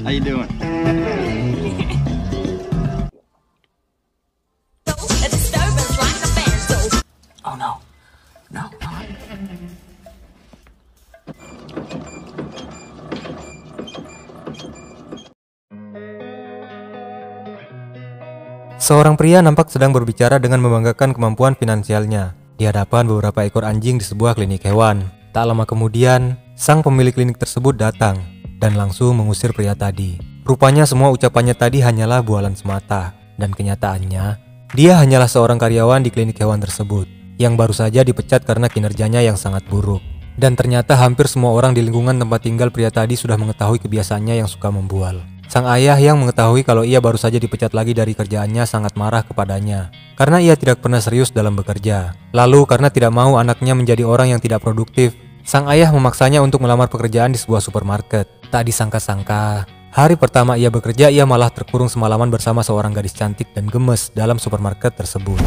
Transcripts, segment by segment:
How you doing? Oh no. No. Seorang pria nampak sedang berbicara dengan membanggakan kemampuan finansialnya di hadapan beberapa ekor anjing di sebuah klinik hewan. Tak lama kemudian, sang pemilik klinik tersebut datang dan langsung mengusir pria tadi. Rupanya semua ucapannya tadi hanyalah bualan semata, dan kenyataannya, dia hanyalah seorang karyawan di klinik hewan tersebut yang baru saja dipecat karena kinerjanya yang sangat buruk. Dan ternyata hampir semua orang di lingkungan tempat tinggal pria tadi sudah mengetahui kebiasaannya yang suka membual. Sang ayah yang mengetahui kalau ia baru saja dipecat lagi dari kerjaannya sangat marah kepadanya karena ia tidak pernah serius dalam bekerja. Lalu karena tidak mau anaknya menjadi orang yang tidak produktif, sang ayah memaksanya untuk melamar pekerjaan di sebuah supermarket. Tak disangka-sangka, hari pertama ia bekerja ia malah terkurung semalaman bersama seorang gadis cantik dan gemes dalam supermarket tersebut.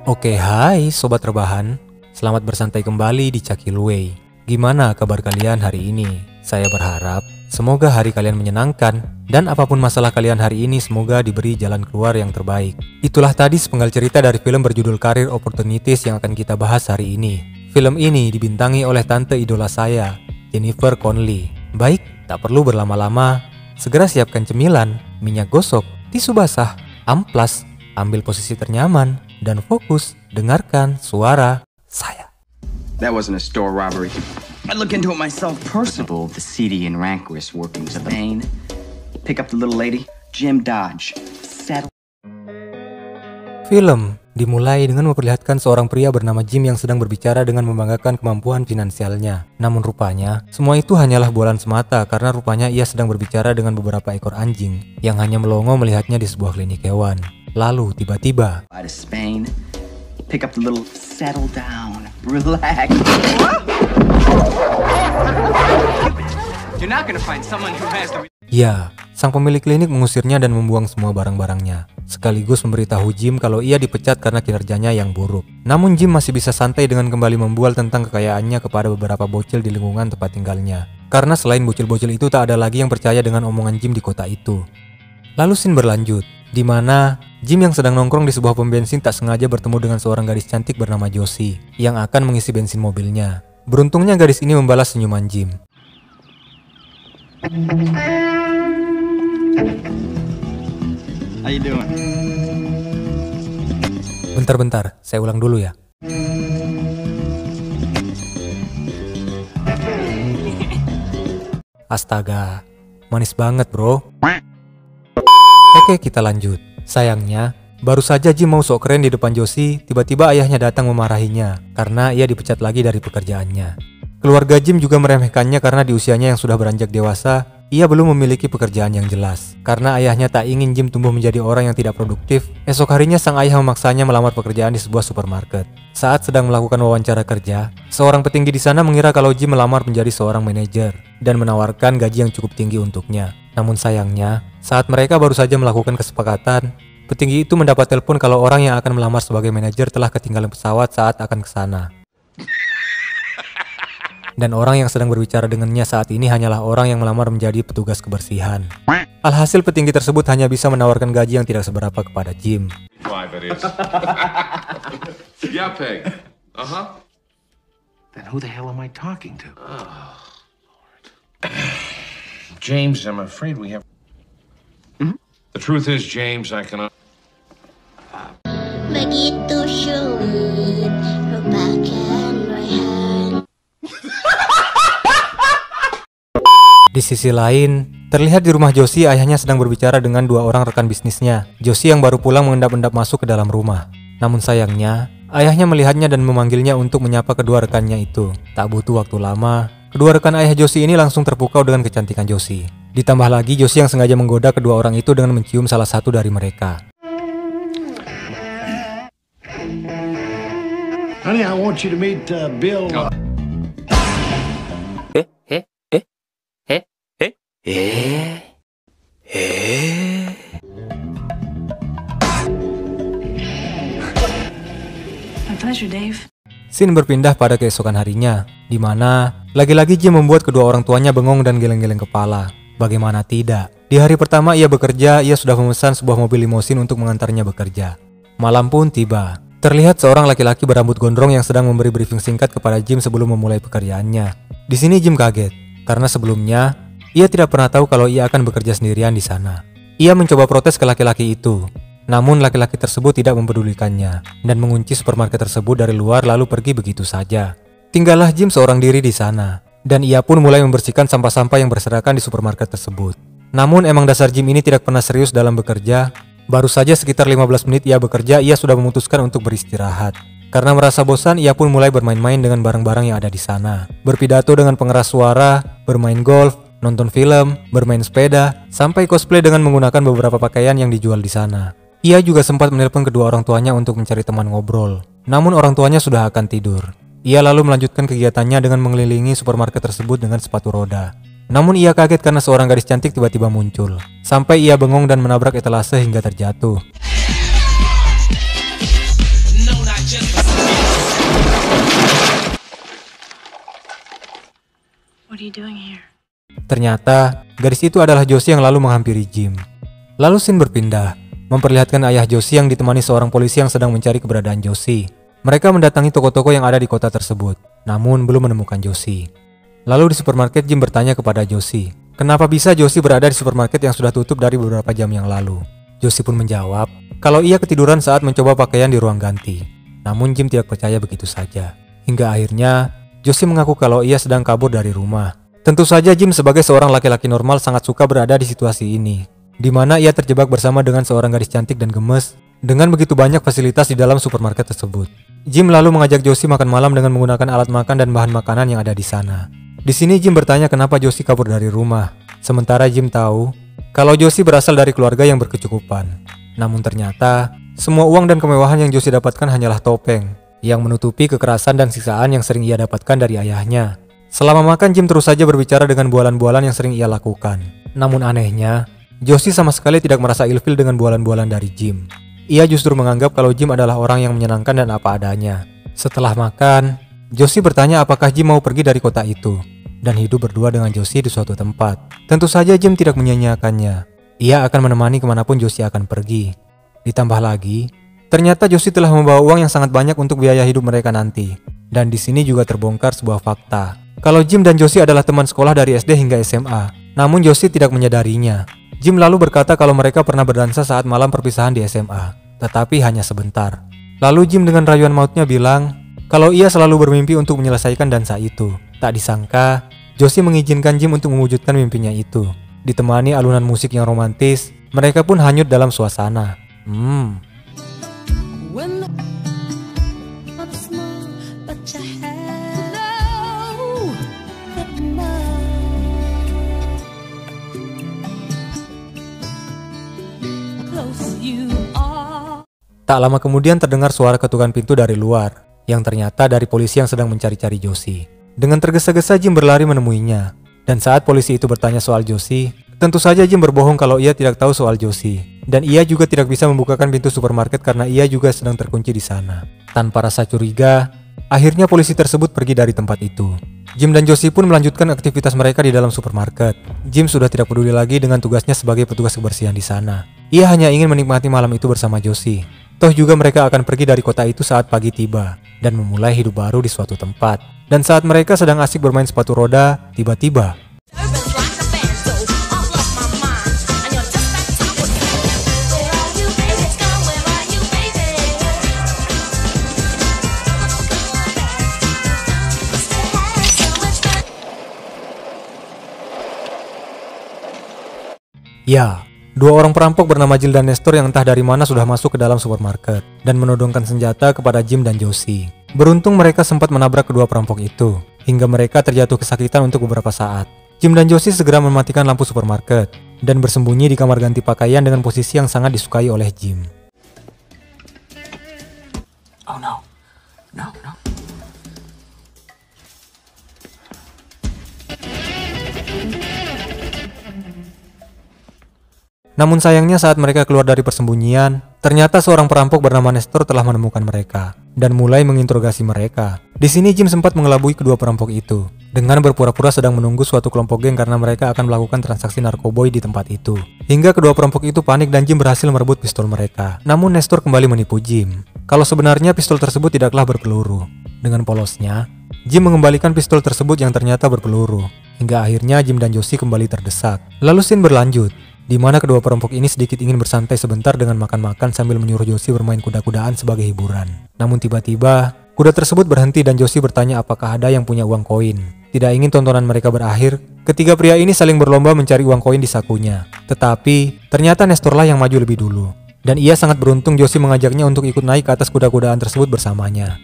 Oke, hai sobat rebahan. Selamat bersantai kembali di Cakilway. Gimana kabar kalian hari ini? Saya berharap semoga hari kalian menyenangkan dan apapun masalah kalian hari ini semoga diberi jalan keluar yang terbaik. Itulah tadi sepenggal cerita dari film berjudul Career Opportunities yang akan kita bahas hari ini. Film ini dibintangi oleh tante idola saya, Jennifer Connelly. Baik, tak perlu berlama-lama. Segera siapkan cemilan, minyak gosok, tisu basah, amplas, ambil posisi ternyaman, dan fokus dengarkan suara saya. That wasn't a store robbery. I look into it myself personally. The seedy and rancorous workings of the pain. Pick up the little lady, Jim Dodge. Settle. Film dimulai dengan memperlihatkan seorang pria bernama Jim yang sedang berbicara dengan membanggakan kemampuan finansialnya. Namun rupanya, semua itu hanyalah bualan semata karena rupanya ia sedang berbicara dengan beberapa ekor anjing yang hanya melongo melihatnya di sebuah klinik hewan. Lalu tiba-tiba, Spain. Pick up the little, settle down, relax. You're not gonna find someone who has the... ya, sang pemilik klinik mengusirnya dan membuang semua barang-barangnya, sekaligus memberitahu Jim kalau ia dipecat karena kinerjanya yang buruk. Namun Jim masih bisa santai dengan kembali membual tentang kekayaannya kepada beberapa bocil di lingkungan tempat tinggalnya. Karena selain bocil-bocil itu tak ada lagi yang percaya dengan omongan Jim di kota itu. Lalu scene berlanjut, di mana Jim yang sedang nongkrong di sebuah pom bensin tak sengaja bertemu dengan seorang gadis cantik bernama Josie yang akan mengisi bensin mobilnya. Beruntungnya gadis ini membalas senyuman Jim. How you doing? Bentar, saya ulang dulu ya. Astaga, manis banget bro. Oke, kita lanjut. Sayangnya, baru saja Jim mau sok keren di depan Josie, tiba-tiba ayahnya datang memarahinya karena ia dipecat lagi dari pekerjaannya. Keluarga Jim juga meremehkannya karena di usianya yang sudah beranjak dewasa, ia belum memiliki pekerjaan yang jelas. Karena ayahnya tak ingin Jim tumbuh menjadi orang yang tidak produktif, esok harinya sang ayah memaksanya melamar pekerjaan di sebuah supermarket. Saat sedang melakukan wawancara kerja, seorang petinggi di sana mengira kalau Jim melamar menjadi seorang manajer dan menawarkan gaji yang cukup tinggi untuknya. Namun sayangnya, saat mereka baru saja melakukan kesepakatan, petinggi itu mendapat telepon kalau orang yang akan melamar sebagai manajer telah ketinggalan pesawat saat akan ke sana. Dan orang yang sedang berbicara dengannya saat ini hanyalah orang yang melamar menjadi petugas kebersihan. Alhasil petinggi tersebut hanya bisa menawarkan gaji yang tidak seberapa kepada Jim. Yeah, Peg. Then who the hell am I talking to? James, I'm afraid we have... The truth is, James, I cannot... Begitu sulit lupakan Rayhan. Di sisi lain, terlihat di rumah Josie ayahnya sedang berbicara dengan dua orang rekan bisnisnya. Josie yang baru pulang mengendap-endap masuk ke dalam rumah. Namun sayangnya, ayahnya melihatnya dan memanggilnya untuk menyapa kedua rekannya itu. Tak butuh waktu lama, kedua rekan ayah Josie ini langsung terpukau dengan kecantikan Josie. Ditambah lagi Josie yang sengaja menggoda kedua orang itu dengan mencium salah satu dari mereka. Honey, I want you to meet Bill. My pleasure, Dave. Scene berpindah pada keesokan harinya, di mana lagi-lagi Jim membuat kedua orang tuanya bengong dan geleng-geleng kepala. Bagaimana tidak? Di hari pertama ia bekerja, ia sudah memesan sebuah mobil limosin untuk mengantarnya bekerja. Malam pun tiba. Terlihat seorang laki-laki berambut gondrong yang sedang memberi briefing singkat kepada Jim sebelum memulai pekerjaannya. Di sini Jim kaget, karena sebelumnya ia tidak pernah tahu kalau ia akan bekerja sendirian di sana. Ia mencoba protes ke laki-laki itu, namun laki-laki tersebut tidak mempedulikannya dan mengunci supermarket tersebut dari luar lalu pergi begitu saja. Tinggallah Jim seorang diri di sana, dan ia pun mulai membersihkan sampah-sampah yang berserakan di supermarket tersebut. Namun emang dasar Jim ini tidak pernah serius dalam bekerja. Baru saja sekitar 15 menit ia bekerja, ia sudah memutuskan untuk beristirahat. Karena merasa bosan, ia pun mulai bermain-main dengan barang-barang yang ada di sana. Berpidato dengan pengeras suara, bermain golf, nonton film, bermain sepeda, sampai cosplay dengan menggunakan beberapa pakaian yang dijual di sana. Ia juga sempat menelpon kedua orang tuanya untuk mencari teman ngobrol. Namun orang tuanya sudah akan tidur. Ia lalu melanjutkan kegiatannya dengan mengelilingi supermarket tersebut dengan sepatu roda. Namun ia kaget karena seorang gadis cantik tiba-tiba muncul. Sampai ia bengong dan menabrak etalase hingga terjatuh. What are you doing here? Ternyata gadis itu adalah Josie yang lalu menghampiri Jim. Lalu scene berpindah, memperlihatkan ayah Josie yang ditemani seorang polisi yang sedang mencari keberadaan Josie. Mereka mendatangi toko-toko yang ada di kota tersebut, namun belum menemukan Josie. Lalu di supermarket Jim bertanya kepada Josie, kenapa bisa Josie berada di supermarket yang sudah tutup dari beberapa jam yang lalu. Josie pun menjawab kalau ia ketiduran saat mencoba pakaian di ruang ganti. Namun Jim tidak percaya begitu saja. Hingga akhirnya Josie mengaku kalau ia sedang kabur dari rumah. Tentu saja Jim sebagai seorang laki-laki normal sangat suka berada di situasi ini, di mana ia terjebak bersama dengan seorang gadis cantik dan gemes dengan begitu banyak fasilitas di dalam supermarket tersebut. Jim lalu mengajak Josie makan malam dengan menggunakan alat makan dan bahan makanan yang ada di sana. Di sini Jim bertanya kenapa Josie kabur dari rumah, sementara Jim tahu kalau Josie berasal dari keluarga yang berkecukupan. Namun ternyata semua uang dan kemewahan yang Josie dapatkan hanyalah topeng yang menutupi kekerasan dan siksaan yang sering ia dapatkan dari ayahnya. Selama makan Jim terus saja berbicara dengan bualan-bualan yang sering ia lakukan. Namun anehnya, Josie sama sekali tidak merasa ilfil dengan bualan-bualan dari Jim. Ia justru menganggap kalau Jim adalah orang yang menyenangkan dan apa adanya. Setelah makan, Josie bertanya apakah Jim mau pergi dari kota itu dan hidup berdua dengan Josie di suatu tempat. Tentu saja Jim tidak menyia-nyiakannya. Ia akan menemani kemanapun Josie akan pergi. Ditambah lagi, ternyata Josie telah membawa uang yang sangat banyak untuk biaya hidup mereka nanti. Dan di sini juga terbongkar sebuah fakta, kalau Jim dan Josie adalah teman sekolah dari SD hingga SMA. Namun Josie tidak menyadarinya. Jim lalu berkata kalau mereka pernah berdansa saat malam perpisahan di SMA, tetapi hanya sebentar. Lalu Jim dengan rayuan mautnya bilang kalau ia selalu bermimpi untuk menyelesaikan dansa itu. Tak disangka, Josie mengizinkan Jim untuk mewujudkan mimpinya itu. Ditemani alunan musik yang romantis, mereka pun hanyut dalam suasana. Tak lama kemudian terdengar suara ketukan pintu dari luar, yang ternyata dari polisi yang sedang mencari-cari Josie. Dengan tergesa-gesa Jim berlari menemuinya, dan saat polisi itu bertanya soal Josie, tentu saja Jim berbohong kalau ia tidak tahu soal Josie, dan ia juga tidak bisa membukakan pintu supermarket karena ia juga sedang terkunci di sana. Tanpa rasa curiga, akhirnya polisi tersebut pergi dari tempat itu. Jim dan Josie pun melanjutkan aktivitas mereka di dalam supermarket. Jim sudah tidak peduli lagi dengan tugasnya sebagai petugas kebersihan di sana. Ia hanya ingin menikmati malam itu bersama Josie. Toh juga mereka akan pergi dari kota itu saat pagi tiba dan memulai hidup baru di suatu tempat. Dan saat mereka sedang asik bermain sepatu roda, tiba-tiba ya, dua orang perampok bernama Jill dan Nestor yang entah dari mana sudah masuk ke dalam supermarket dan menodongkan senjata kepada Jim dan Josie. Beruntung mereka sempat menabrak kedua perampok itu, hingga mereka terjatuh kesakitan untuk beberapa saat. Jim dan Josie segera mematikan lampu supermarket dan bersembunyi di kamar ganti pakaian dengan posisi yang sangat disukai oleh Jim. Oh no. No. Namun sayangnya saat mereka keluar dari persembunyian, Ternyata seorang perampok bernama Nestor telah menemukan mereka dan mulai menginterogasi mereka. Di sini Jim sempat mengelabui kedua perampok itu dengan berpura-pura sedang menunggu suatu kelompok geng karena mereka akan melakukan transaksi narkoboy di tempat itu. Hingga kedua perampok itu panik dan Jim berhasil merebut pistol mereka. Namun Nestor kembali menipu Jim kalau sebenarnya pistol tersebut tidaklah berpeluru. Dengan polosnya, Jim mengembalikan pistol tersebut yang ternyata berpeluru. Hingga akhirnya Jim dan Josie kembali terdesak. Lalu scene berlanjut, di mana kedua perampok ini sedikit ingin bersantai sebentar dengan makan-makan sambil menyuruh Josie bermain kuda-kudaan sebagai hiburan. Namun tiba-tiba, kuda tersebut berhenti dan Josie bertanya apakah ada yang punya uang koin. Tidak ingin tontonan mereka berakhir, ketiga pria ini saling berlomba mencari uang koin di sakunya. Tetapi, ternyata Nestorlah yang maju lebih dulu. Dan ia sangat beruntung Josie mengajaknya untuk ikut naik ke atas kuda-kudaan tersebut bersamanya.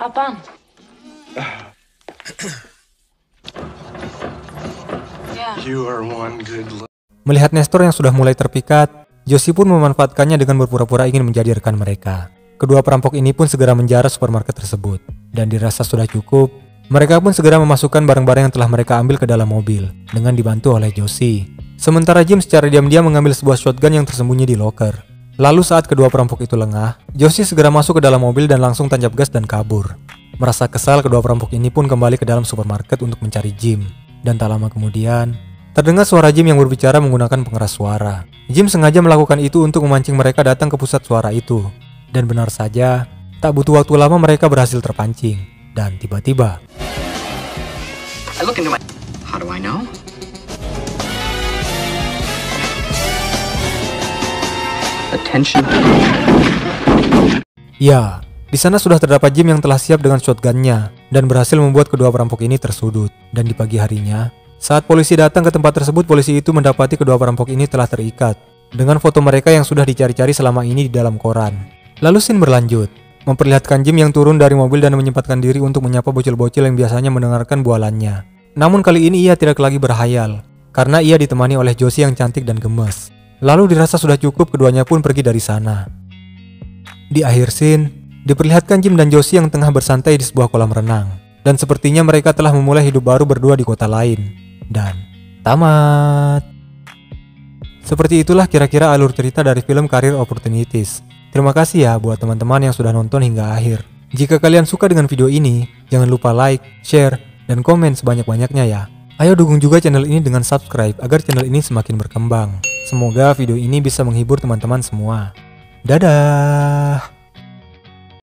Apaan? You are one good look. Melihat Nestor yang sudah mulai terpikat, Josie pun memanfaatkannya dengan berpura-pura ingin menjadi rekan mereka. Kedua perampok ini pun segera menjara supermarket tersebut. Dan dirasa sudah cukup, mereka pun segera memasukkan barang-barang yang telah mereka ambil ke dalam mobil dengan dibantu oleh Josie. Sementara Jim secara diam-diam mengambil sebuah shotgun yang tersembunyi di locker. Lalu saat kedua perampok itu lengah, Josie segera masuk ke dalam mobil dan langsung tancap gas dan kabur. Merasa kesal, kedua perampok ini pun kembali ke dalam supermarket untuk mencari Jim. Dan tak lama kemudian, terdengar suara Jim yang berbicara menggunakan pengeras suara. Jim sengaja melakukan itu untuk memancing mereka datang ke pusat suara itu. Dan benar saja, tak butuh waktu lama mereka berhasil terpancing. Dan tiba-tiba, How do I know? Attention. ya, di sana sudah terdapat Jim yang telah siap dengan shotgunnya dan berhasil membuat kedua perampok ini tersudut. Dan di pagi harinya, saat polisi datang ke tempat tersebut, polisi itu mendapati kedua perampok ini telah terikat dengan foto mereka yang sudah dicari-cari selama ini di dalam koran. Lalu scene berlanjut, memperlihatkan Jim yang turun dari mobil dan menyempatkan diri untuk menyapa bocil-bocil yang biasanya mendengarkan bualannya. Namun kali ini ia tidak lagi berhayal, karena ia ditemani oleh Josie yang cantik dan gemes. Lalu dirasa sudah cukup, keduanya pun pergi dari sana. Di akhir scene, diperlihatkan Jim dan Josie yang tengah bersantai di sebuah kolam renang. Dan sepertinya mereka telah memulai hidup baru berdua di kota lain. Dan tamat. Seperti itulah kira-kira alur cerita dari film Career Opportunities. Terima kasih ya buat teman-teman yang sudah nonton hingga akhir. Jika kalian suka dengan video ini, jangan lupa like, share, dan komen sebanyak-banyaknya ya. Ayo dukung juga channel ini dengan subscribe agar channel ini semakin berkembang. Semoga video ini bisa menghibur teman-teman semua. Dadah!